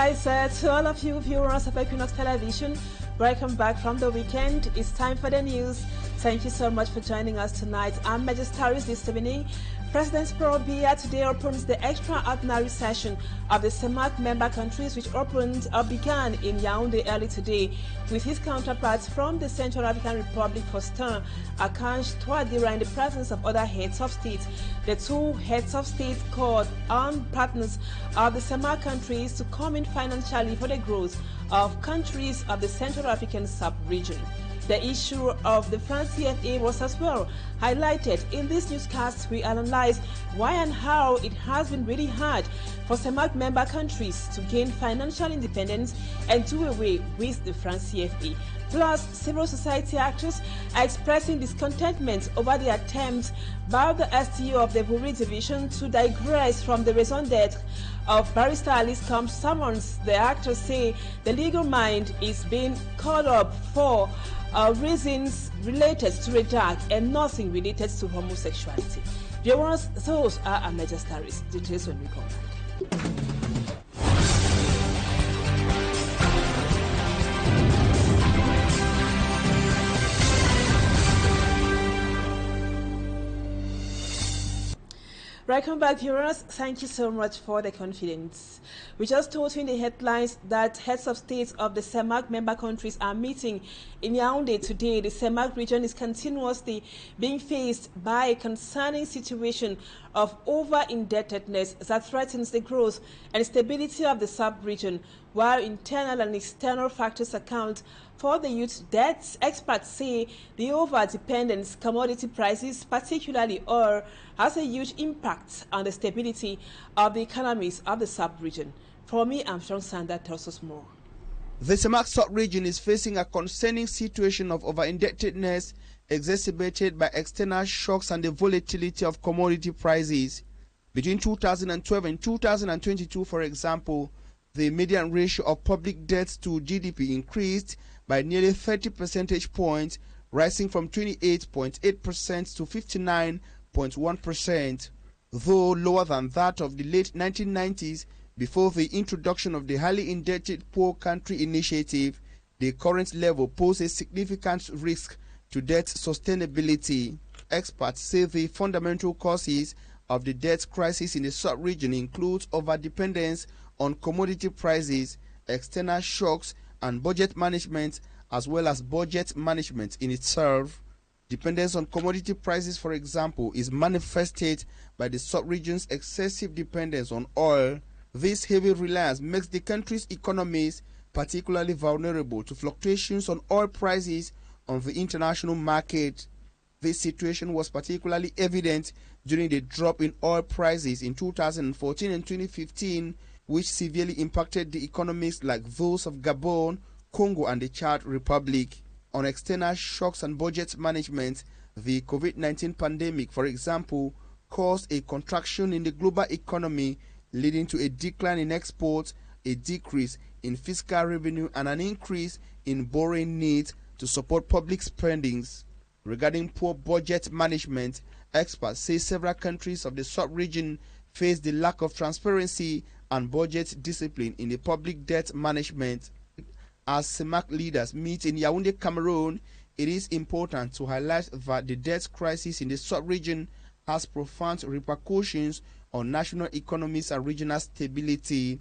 Right, sir, to all of you viewers of Equinoxe Television, welcome back from the weekend. It's time for the news. Thank you so much for joining us tonight. I'm Magistraris this evening. President Probia today opens the extraordinary session of the CEMAC member countries, which began in Yaoundé early today with his counterparts from the Central African Republic for Stan, Archange Touadéra in the presence of other heads of state. The two heads of state called on partners of the CEMAC countries to come in financially for the growth of countries of the Central African sub-region. The issue of the France CFA was as well highlighted. In this newscast, we analyze why and how it has been really hard for CEMAC member countries to gain financial independence and do away with the France CFA. Plus, civil society actors are expressing discontentment over the attempt by the STO of the Buri division to digress from the raison d'etre of Barrister Alice Nkom summons. The actors say the legal mind is being caught up for reasons related to the dark and nothing related to homosexuality. Viewers, those are our major stories. Details when we come back. Welcome back, viewers. Thank you so much for the confidence. We just told you in the headlines that heads of states of the CEMAC member countries are meeting in Yaoundé today. The CEMAC region is continuously being faced by a concerning situation of over-indebtedness that threatens the growth and stability of the sub-region, while internal and external factors account for the youth debts. Experts say the over-dependence commodity prices, particularly oil, has a huge impact on the stability of the economies of the sub-region. For me, Armstrong Sander tells us more. The CEMAC sub-region is facing a concerning situation of over-indebtedness exacerbated by external shocks and the volatility of commodity prices. Between 2012 and 2022, for example, the median ratio of public debt to GDP increased by nearly 30 percentage points, rising from 28.8% to 59.1%, though lower than that of the late 1990s before the introduction of the highly indebted poor country initiative. The current level poses significant risk to debt sustainability. Experts say the fundamental causes of the debt crisis in the sub-region include overdependence on commodity prices, external shocks, and budget management, as well as budget management in itself. Dependence on commodity prices, for example, is manifested by the sub-region's excessive dependence on oil. This heavy reliance makes the country's economies particularly vulnerable to fluctuations on oil prices on the international market. This situation was particularly evident during the drop in oil prices in 2014 and 2015, which severely impacted the economies like those of Gabon, Congo, and the Chad Republic. On external shocks and budget management, the COVID-19 pandemic, for example, caused a contraction in the global economy, leading to a decline in exports, a decrease in fiscal revenue, and an increase in borrowing needs to support public spendings. Regarding poor budget management, experts say several countries of the sub-region face the lack of transparency and budget discipline in the public debt management. As CEMAC leaders meet in Yaoundé, Cameroon, it is important to highlight that the debt crisis in the sub-region has profound repercussions on national economies and regional stability.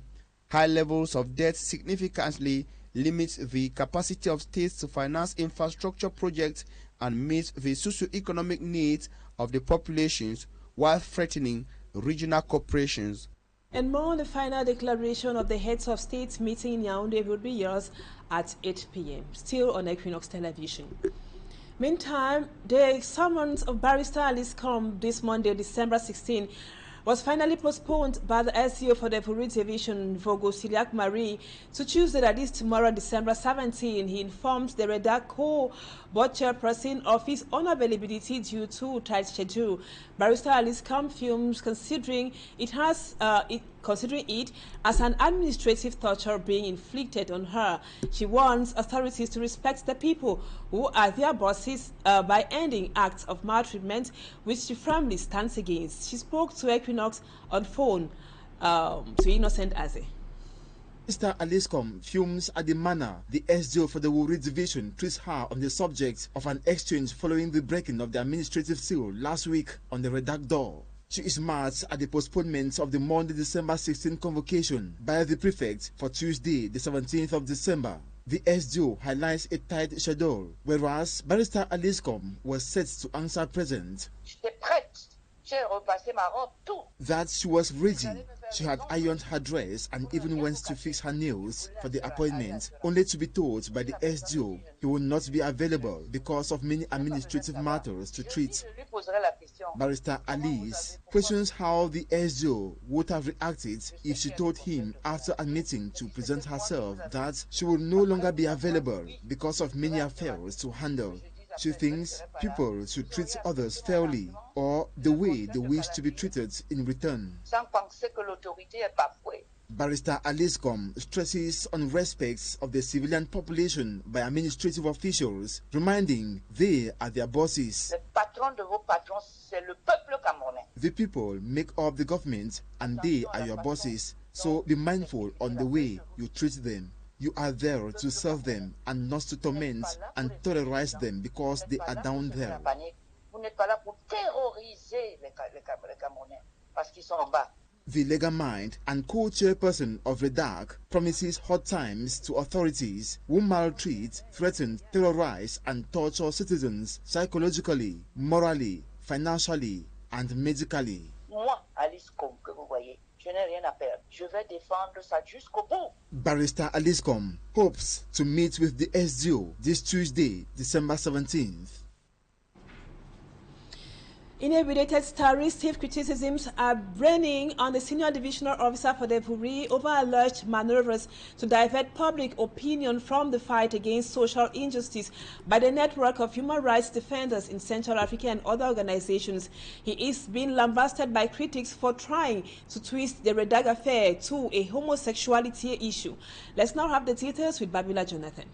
High levels of debt significantly limit the capacity of states to finance infrastructure projects and meet the socio-economic needs of the populations, while threatening regional cooperations. And more on the final declaration of the heads of states meeting in Yaoundé will be yours at 8 p.m. Still on Equinoxe Television. Meantime, the summons of Barrister Alice Nkom this Monday, December 16, was finally postponed by the SEO for the Buri division, Vogo Siliak Marie, to Tuesday, that is tomorrow, December 17. He informs the Redacco board chairperson of his unavailability due to tight schedule. Barrister Alice Nkom fumes, considering it as an administrative torture being inflicted on her. She wants authorities to respect the people who are their bosses by ending acts of maltreatment, which she firmly stands against. She spoke to Equinoxe on phone to Innocent Aze. Barrister Alice Nkom fumes at the manner the SDO for the Wuri division treats her on the subject of an exchange following the breaking of the administrative seal last week on the Redac door. She is mad at the postponement of the Monday, December 16 convocation by the prefect for Tuesday, the 17th of December. The SDO highlights a tight schedule, whereas Barrister Alice Nkom was set to answer present. That she was ready. She had ironed her dress and even went to fix her nails for the appointment, only to be told by the SDO he will not be available because of many administrative matters to treat. Barrister Alice questions how the SDO would have reacted if she told him after admitting to present herself that she will no longer be available because of many affairs to handle. She thinks people should treat others fairly or the way they wish to be treated in return. Barrister Alice Nkom stresses on respect of the civilian population by administrative officials, reminding they are their bosses. The people make up the government and they are your bosses, so be mindful on the way you treat them. You are there to serve them and not to torment and terrorize them because they are down there. The legal mind and co-chairperson of Redac promises hard times to authorities who maltreat, threaten, terrorize and torture citizens psychologically, morally, financially and medically. Barrister Alice Nkom hopes to meet with the SDO this Tuesday, December 17th. In a related story, stiff criticisms are braining on the senior divisional officer for the Wuri over alleged maneuvers to divert public opinion from the fight against social injustice by the network of human rights defenders in Central Africa and other organizations. He is being lambasted by critics for trying to twist the Redac affair to a homosexuality issue. Let's now have the details with Babila Jonathan.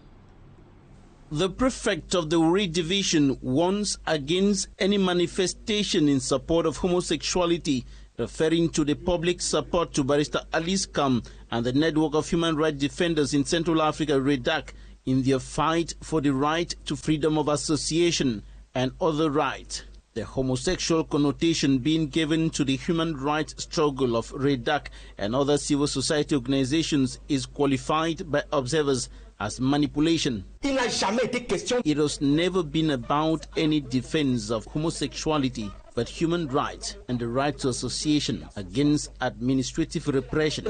The prefect of the Wuri division warns against any manifestation in support of homosexuality, referring to the public support to Barrister Alice Nkom and the network of human rights defenders in Central Africa, Redac, in their fight for the right to freedom of association and other rights. The homosexual connotation being given to the human rights struggle of Redac and other civil society organizations is qualified by observers as manipulation. It has never been about any defense of homosexuality, but human rights and the right to association against administrative repression.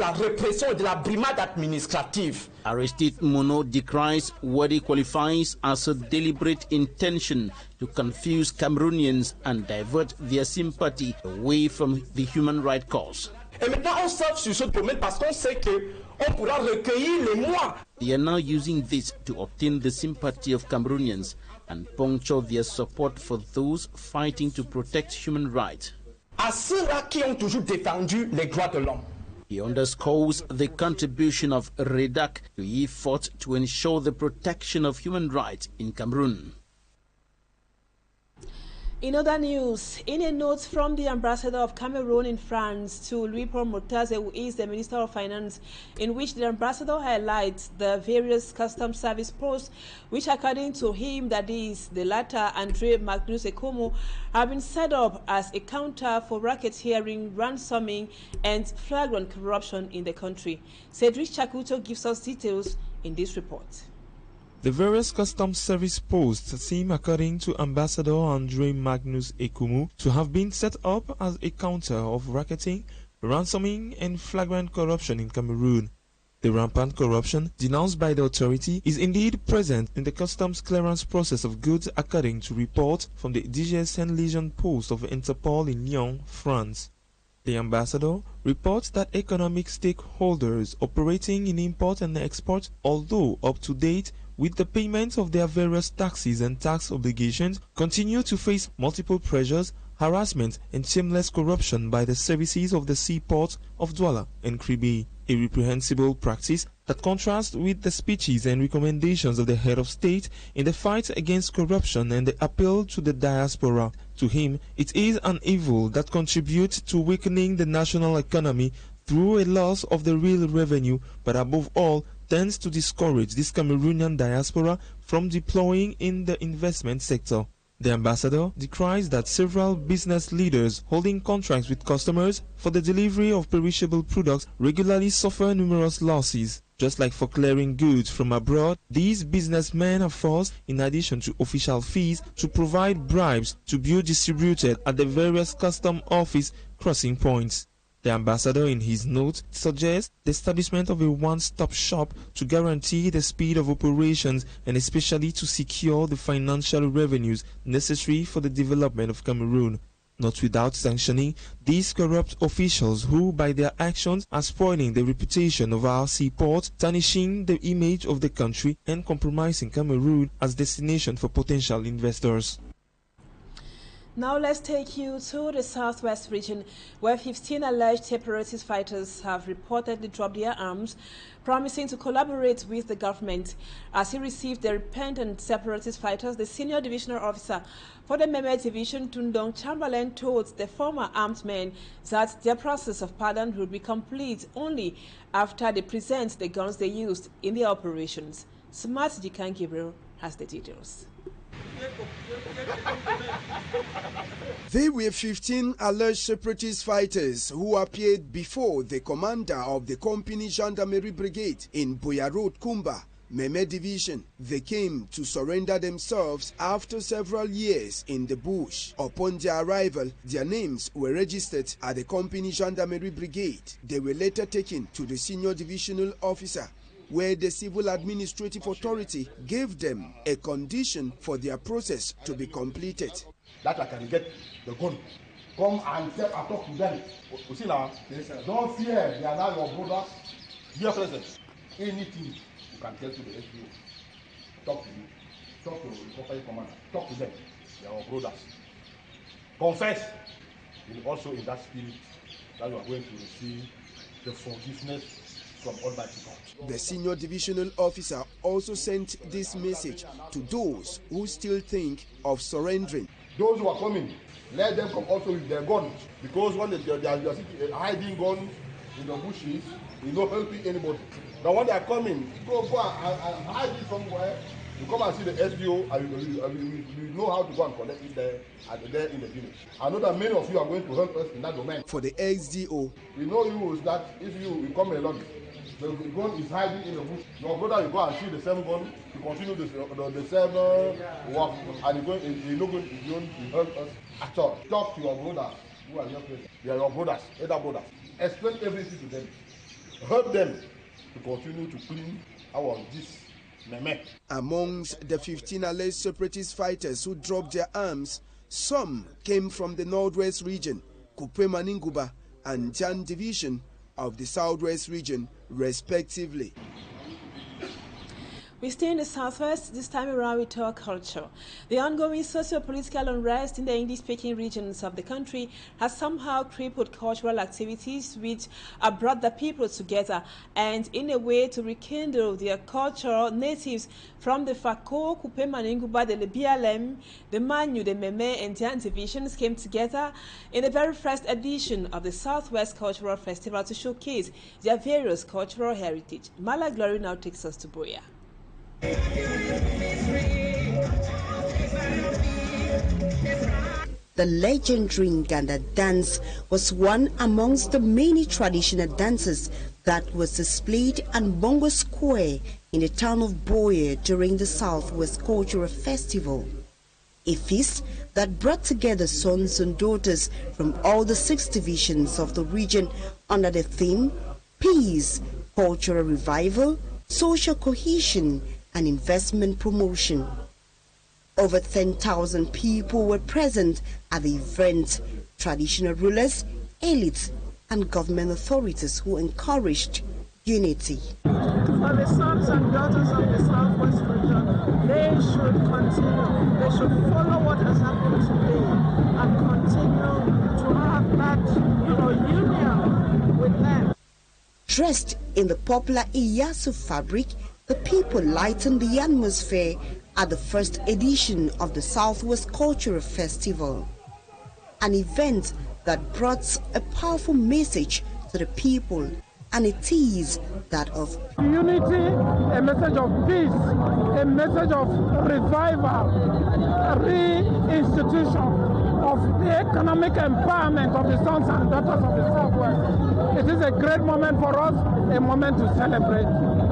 Aristide Mono decries what he qualifies as a deliberate intention to confuse Cameroonians and divert their sympathy away from the human rights cause. They are now using this to obtain the sympathy of Cameroonians and puncture their support for those fighting to protect human rights. He underscores the contribution of Redac to the effort to ensure the protection of human rights in Cameroon. In other news, in a note from the ambassador of Cameroon in France to Louis-Paul Murtaze, who is the Minister of Finance, in which the ambassador highlights the various customs service posts, which according to him, that is, the latter Andre Magnus Ekomo, have been set up as a counter for racketeering, ransoming, and flagrant corruption in the country. Cedric Chakuto gives us details in this report. The various customs service posts seem, according to Ambassador Andre Magnus Ekomo, to have been set up as a counter of racketing, ransoming, and flagrant corruption in Cameroon. The rampant corruption denounced by the authority is indeed present in the customs clearance process of goods, according to reports from the DGSN Legion post of Interpol in Lyon, France. The ambassador reports that economic stakeholders operating in import and export, although up to date with the payment of their various taxes and tax obligations, continue to face multiple pressures, harassment, and shameless corruption by the services of the seaports of Douala and Kribi, a reprehensible practice that contrasts with the speeches and recommendations of the head of state in the fight against corruption and the appeal to the diaspora. To him, it is an evil that contributes to weakening the national economy through a loss of the real revenue, but above all, tends to discourage this Cameroonian diaspora from deploying in the investment sector. The ambassador decries that several business leaders holding contracts with customers for the delivery of perishable products regularly suffer numerous losses. Just like for clearing goods from abroad, these businessmen are forced, in addition to official fees, to provide bribes to be distributed at the various custom office crossing points. The ambassador, in his note, suggests the establishment of a one-stop shop to guarantee the speed of operations and especially to secure the financial revenues necessary for the development of Cameroon. Not without sanctioning these corrupt officials who, by their actions, are spoiling the reputation of our seaports, tarnishing the image of the country and compromising Cameroon as destination for potential investors. Now let's take you to the southwest region, where 15 alleged separatist fighters have reportedly dropped their arms, promising to collaborate with the government. As he received the repentant separatist fighters, the senior divisional officer for the Meme Division, Tundong Chamberlain, told the former armed men that their process of pardon would be complete only after they present the guns they used in their operations. Smart Jikan Gabriel has the details. They were 15 alleged separatist fighters who appeared before the commander of the company Gendarmerie Brigade in Boya Road, Kumba, Meme Division. They came to surrender themselves after several years in the bush. Upon their arrival, their names were registered at the company Gendarmerie Brigade. They were later taken to the senior divisional officer, where the civil administrative authority gave them a condition for their process to be completed. That I can get the gun. Come and talk to them. You see now, don't fear, they are now your brothers. Dear President, anything you can tell to the SBO, talk to me. Talk to the company commander. Talk to them. They are your brothers. Confess. And also in that spirit that you are going to receive the forgiveness from Almighty God. The senior divisional officer also sent this message to those who still think of surrendering. Those who are coming, let them come also with their guns, because when they are hiding guns in the bushes, it's not helping anybody. Now when they are coming, go and hide it somewhere. You come and see the SBO, and you know how to go and collect it there in the village. I know that many of you are going to help us in that domain. For the XDO, we know you is that if you come along, the gun is hiding in the bush. Your brother will go and see the same gun, to continue the same work, and you're not going to help us at all. Talk to your brothers who are your friends. They are your brothers, elder brothers. Explain everything to them. Help them to continue to clean our this meme. Amongst the 15 alleged separatist fighters who dropped their arms, some came from the northwest region, Kupe Maninguba and Jan Division of the southwest region, respectively. We stay in the southwest. This time around we talk culture. The ongoing socio-political unrest in the English-speaking regions of the country has somehow crippled cultural activities which have brought the people together and in a way to rekindle their cultural natives from the Fako, Kupe Maninguba, the BLM, the Manu, the Meme and Jan divisions came together in the very first edition of the Southwest Cultural Festival to showcase their various cultural heritage. Mala Glory now takes us to Boya. The legendary Nganda dance was one amongst the many traditional dances that was displayed at Bongo Square in the town of Boya during the Southwest Cultural Festival. A feast that brought together sons and daughters from all the 6 divisions of the region under the theme Peace, Cultural Revival, Social Cohesion, and investment promotion. Over 10,000 people were present at the event, traditional rulers, elites, and government authorities who encouraged unity. For the sons and daughters of the Southwest region, they should continue, they should follow what has happened today and continue to have that union with them. Dressed in the popular Iyasu fabric, the people lightened the atmosphere at the first edition of the Southwest Cultural Festival, an event that brought a powerful message to the people, and it is that of unity, a message of peace, a message of revival, re-institution of the economic empowerment of the sons and daughters of the Southwest. It is a great moment for us, a moment to celebrate.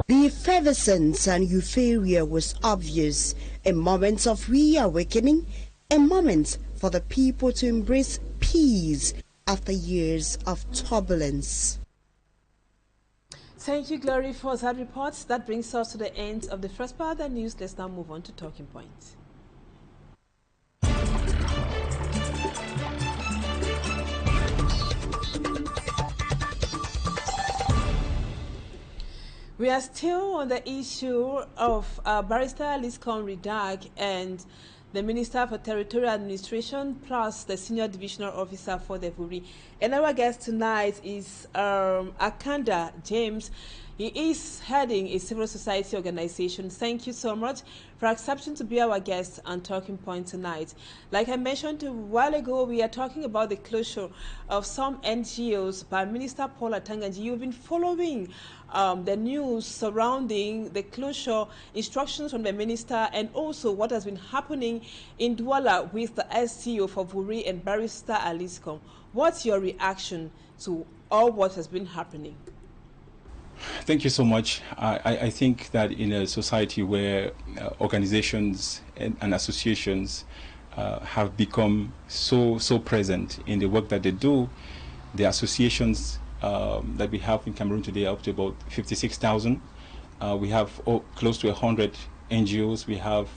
The effervescence and euphoria was obvious, a moment of reawakening, a moment for the people to embrace peace after years of turbulence. Thank you, Glory, for that report. That brings us to the end of the first part of the news. Let's now move on to talking points. We are still on the issue of Barrister Alice Nkom and the Minister for Territorial Administration, plus the Senior Divisional Officer for the Vuri. And our guest tonight is AKANDA James. He is heading a civil society organization. Thank you so much for accepting to be our guest and talking point tonight. Like I mentioned a while ago, we are talking about the closure of some NGOs by Minister Paul Atanganji. You've been following the news surrounding the closure instructions from the minister and also what has been happening in Douala with the SCO for Vuri and Barrister Alice Nkom. What's your reaction to all what has been happening? Thank you so much. I think that in a society where organizations and associations have become so present in the work that they do, the associations that we have in Cameroon today are up to about 56,000. We have close to 100 NGOs. We have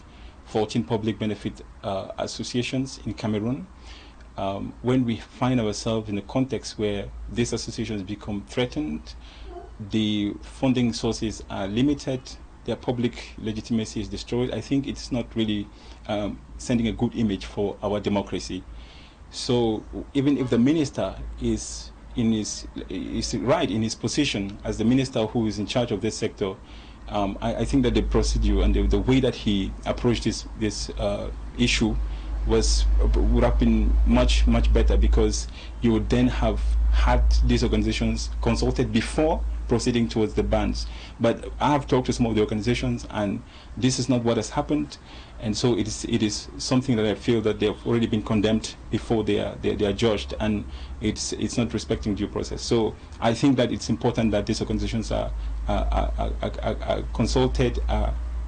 14 public benefit associations in Cameroon. When we find ourselves in a context where these associations become threatened, the funding sources are limited, their public legitimacy is destroyed, I think it's not really sending a good image for our democracy. So even if the minister is right in his position as the minister who is in charge of this sector, I think that the procedure and the way that he approached this issue would have been much better, because you would then have had these organizations consulted before proceeding towards the bans. But I have talked to some of the organizations, and this is not what has happened, and so it is something that I feel that they have already been condemned before they are judged, and it's not respecting due process. So I think that it's important that these organizations are consulted,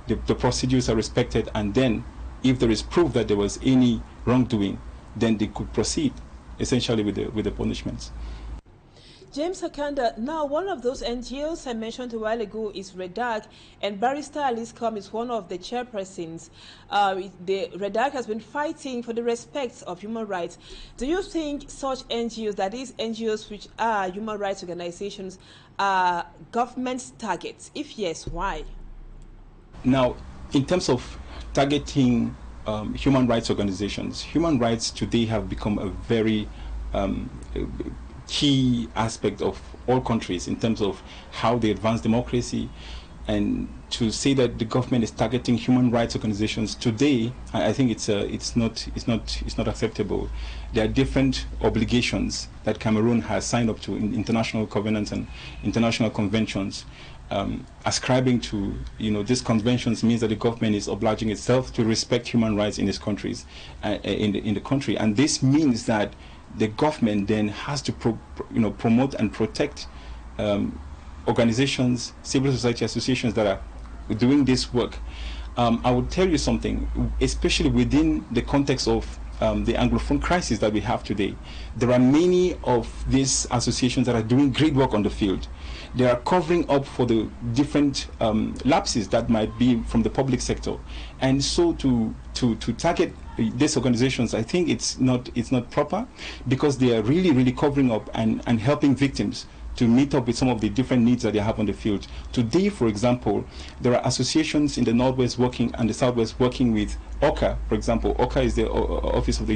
the procedures are respected, and then if there is proof that there was any wrongdoing, then they could proceed essentially with the punishments. James AKANDA, now one of those NGOs I mentioned a while ago is REDAC, and Barrister Alice Nkom is one of the chairpersons. The REDAC has been fighting for the respect of human rights. Do you think such NGOs, that is NGOs which are human rights organizations, are government's targets? If yes, why? Now, in terms of targeting human rights organizations, human rights today have become a very key aspect of all countries in terms of how they advance democracy. And to say that the government is targeting human rights organizations today, I think it's not acceptable. There are different obligations that Cameroon has signed up to in international covenants and international conventions. Ascribing to these conventions means that the government is obliging itself to respect human rights in its countries, in the country, and this means that the government then has to promote and protect organizations, civil society associations that are doing this work. I would tell you something, especially within the context of the Anglophone crisis that we have today. There are many of these associations that are doing great work on the field. They are covering up for the different lapses that might be from the public sector, and so to target these organizations, I think it's not proper, because they are really covering up and helping victims to meet up with some of the different needs that they have on the field. Today, for example, there are associations in the Northwest working and the Southwest working with AKANDA. For example, AKANDA is the Office of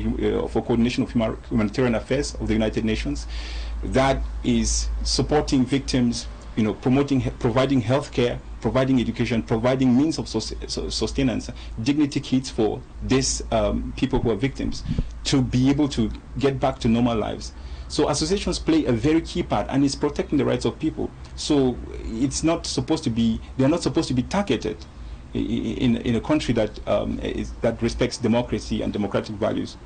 for Coordination of Humanitarian Affairs of the United Nations, that is supporting victims, providing health care, providing education, providing means of sustenance, dignity kits for these people who are victims to be able to get back to normal lives. So associations play a very key part, and it's protecting the rights of people. So it's not supposed to be, they're not supposed to be targeted in a country that that respects democracy and democratic values.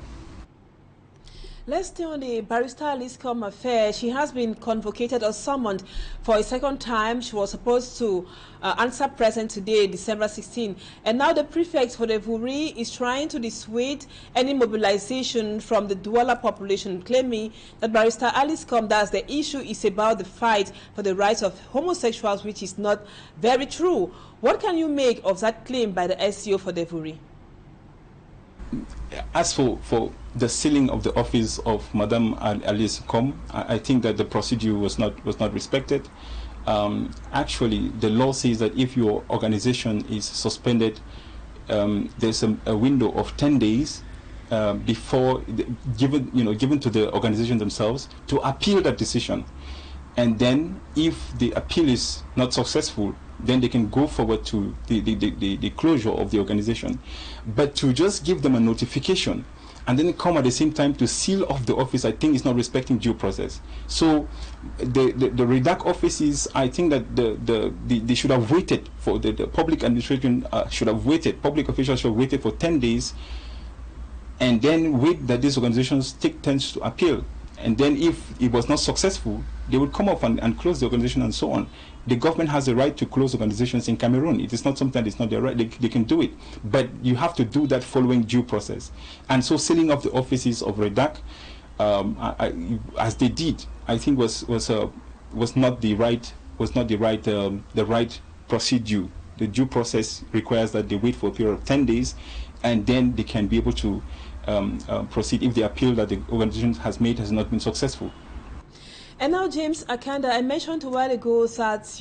Let's stay on the Barrister Alice Nkom affair. She has been convocated or summoned for a second time. She was supposed to answer present today, December 16. And now the prefect for the Vuri is trying to dissuade any mobilization from the Douala population, claiming that Barrister Alice Nkom, that the issue is about the fight for the rights of homosexuals, which is not very true. What can you make of that claim by the SEO for the Vuri? As for the sealing of the office of Madame Alice Nkom, I think that the procedure was not respected. Actually, the law says that if your organization is suspended, there's a window of 10 days before given to the organization themselves to appeal that decision, and then if the appeal is not successful, then they can go forward to the closure of the organization. But to just give them a notification and then come at the same time to seal off the office, I think is not respecting due process. So the redact offices, I think that they should have waited for the public administration should have waited, public officials should have waited for 10 days and then wait that these organizations take turns to appeal. And then if it was not successful, they would come up and close the organization and so on. The government has the right to close organizations in Cameroon. It is not something that is not their right. They can do it. But you have to do that following due process. And so sealing of the offices of redact, as they did, I think was not the right procedure. The due process requires that they wait for a period of 10 days and then they can be able to proceed if the appeal that the organization has made has not been successful. And now, James AKANDA, I mentioned a while ago that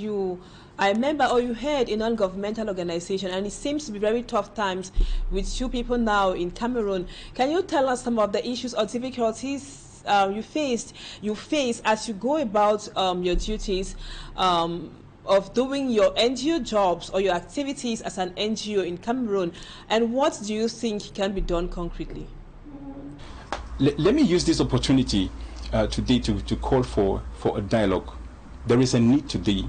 I remember, or you heard a non-governmental organization, and it seems to be very tough times with you people now in Cameroon. Can you tell us some of the issues or difficulties you face as you go about your duties of doing your NGO jobs or your activities as an NGO in Cameroon, and what do you think can be done concretely? Let me use this opportunity today to call for a dialogue. There is a need today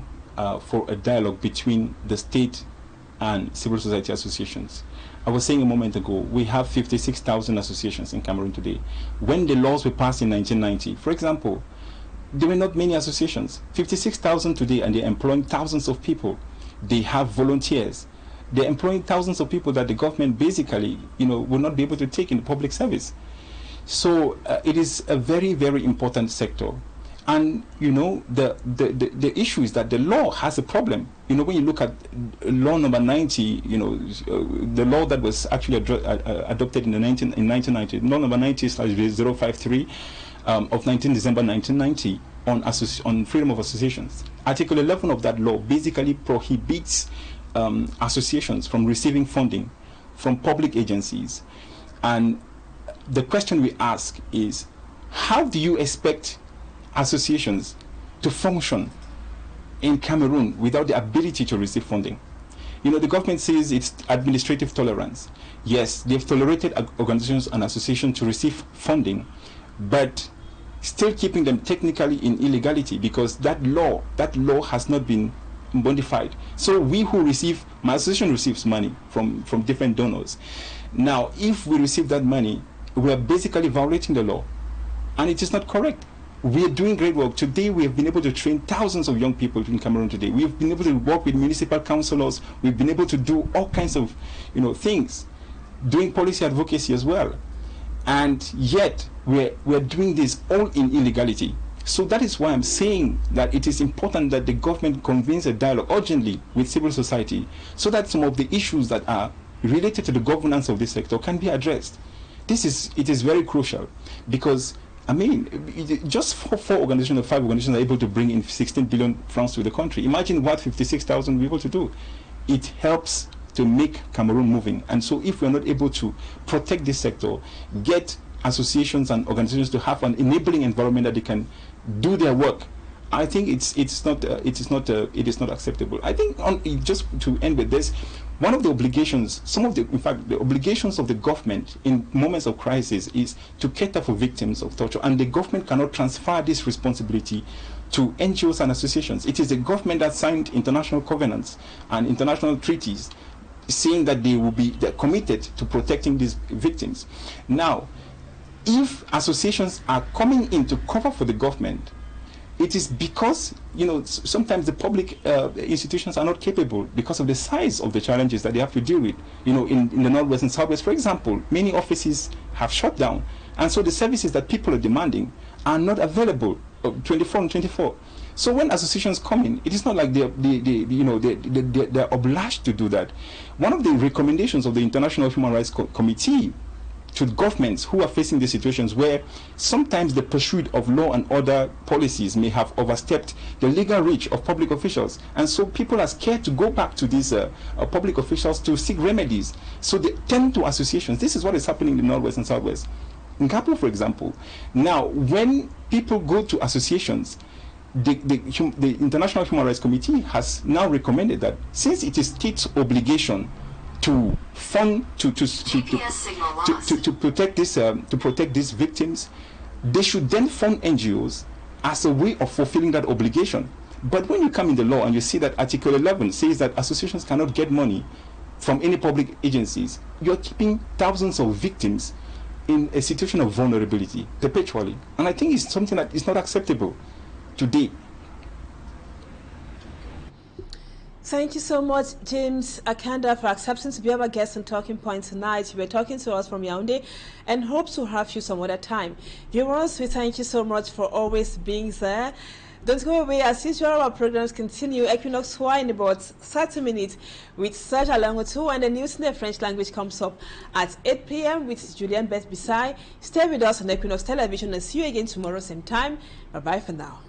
for a dialogue between the state and civil society associations. I was saying a moment ago, we have 56,000 associations in Cameroon today. When the laws were passed in 1990, for example, there were not many associations. 56,000 today, and they're employing thousands of people. They have volunteers. They're employing thousands of people that the government basically, will not be able to take in the public service. So it is a very, very important sector. And the issue is that the law has a problem. When you look at law number 90, the law that was actually adopted in 1990, law number 90/053 of 19 December 1990 on freedom of associations. Article 11 of that law basically prohibits associations from receiving funding from public agencies. And the question we ask is, how do you expect associations to function in Cameroon without the ability to receive funding? The government says it's administrative tolerance. Yes, they've tolerated organizations and associations to receive funding, but still keeping them technically in illegality because that law has not been modified. So we who receive, my association receives money from different donors. Now, if we receive that money, we are basically violating the law, and it is not correct. We are doing great work. Today we have been able to train thousands of young people in Cameroon today. We've been able to work with municipal councillors. We've been able to do all kinds of things, doing policy advocacy as well. And yet we're doing this all in illegality. So that is why I'm saying that it is important that the government convenes a dialogue urgently with civil society so that some of the issues that are related to the governance of this sector can be addressed. It is very crucial because just 4 organizations or 5 organizations are able to bring in 16 billion francs to the country. Imagine what 56,000 will be able to do. It helps to make Cameroon moving. And so if we're not able to protect this sector, get associations and organizations to have an enabling environment that they can do their work I think it is not acceptable. I think just to end with this, one of the obligations, in fact, the obligations of the government in moments of crisis is to cater for victims of torture, and the government cannot transfer this responsibility to NGOs and associations. It is the government that signed international covenants and international treaties saying that they're committed to protecting these victims. Now, if associations are coming in to cover for the government, it is because, sometimes the public institutions are not capable because of the size of the challenges that they have to deal with. In the Northwest and Southwest, for example, many offices have shut down, and so the services that people are demanding are not available 24/24. So when associations come in, it is not like they're obliged to do that. One of the recommendations of the International Human Rights Committee to governments who are facing these situations where sometimes the pursuit of law and order policies may have overstepped the legal reach of public officials, and so people are scared to go back to these public officials to seek remedies, so they turn to associations. This is what is happening in the Northwest and Southwest. In Capo, for example, now when people go to associations, the International Human Rights Committee has now recommended that since it is state's obligation to fund to protect these victims, they should then fund NGOs as a way of fulfilling that obligation. But when you come in the law and you see that Article 11 says that associations cannot get money from any public agencies, you're keeping thousands of victims in a situation of vulnerability perpetually. And I think it's something that is not acceptable today. Thank you so much, James AKANDA, for accepting to be our guest on Talking Point tonight. You were talking to us from Yaoundé and hope to have you some other time. Viewers, we thank you so much for always being there. Don't go away. As usual, our programs continue. Equinoxe in about 30 minutes with Serge Alangotu, and the news in the French language comes up at 8 p.m. with Julian Beth Bisai. Stay with us on Equinoxe Television and see you again tomorrow same time. Bye-bye for now.